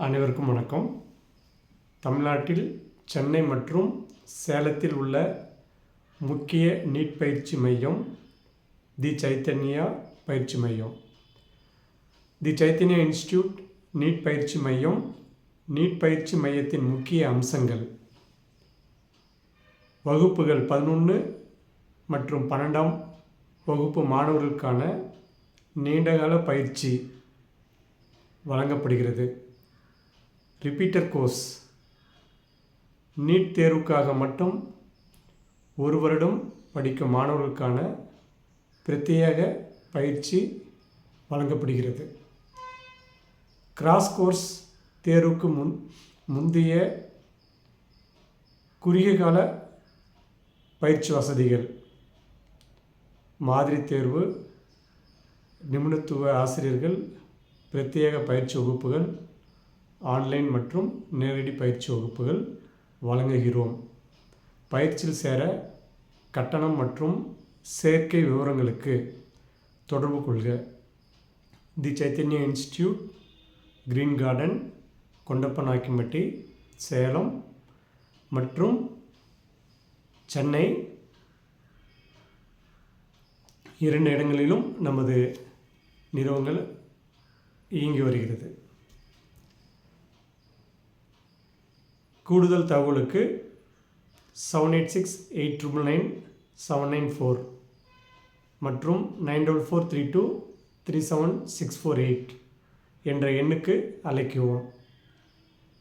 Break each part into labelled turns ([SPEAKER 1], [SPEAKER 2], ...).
[SPEAKER 1] அனைவருக்கும் வணக்கம். தமிழ்நாட்டில் சென்னை மற்றும் சேலத்தில் உள்ள முக்கிய நீட் பயிற்சி மையம் தி சைத்தன்யா பயிற்சி மையம். தி சைத்தன்யா இன்ஸ்டிடியூட் நீட் பயிற்சி மையம். நீட் பயிற்சி மையத்தின் முக்கிய அம்சங்கள்: வகுப்புகள் 11 மற்றும் 12ஆம் வகுப்பு மாணவர்களுக்கான நீண்டகால பயிற்சி வழங்கப்படுகிறது. ரிப்பீட்டர் கோர்ஸ், நீட் தேர்வுக்காக மட்டும் ஒரு வருடம் படிக்கும் மாணவர்களுக்கான பிரத்யேக பயிற்சி வழங்கப்படுகிறது. கிராஸ் கோர்ஸ், தேர்வுக்கு முந்தைய குறுகிய கால பயிற்சி வசதிகள்: மாதிரி தேர்வு, நிபுணத்துவ ஆசிரியர்கள், பிரத்யேக பயிற்சி வகுப்புகள், ஆன்லைன் மற்றும் நேரடி பயிற்சி வகுப்புகள் வழங்குகிறோம். பயிற்சியில் சேர கட்டணம் மற்றும் சேர்க்கை விவரங்களுக்கு தொடர்பு கொள்க. The Chaitanya institute, green garden, Kondappanaickenpatti, Salem மற்றும் சென்னை 2 இடங்களிலும் நமது நிறுவனங்கள் இயங்கி வருகிறது. கூடுதல் தகவலுக்கு 7868999794 மற்றும் 9443237648 என்ற எண்ணுக்கு அழைக்கவும்.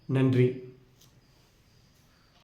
[SPEAKER 1] நன்றி.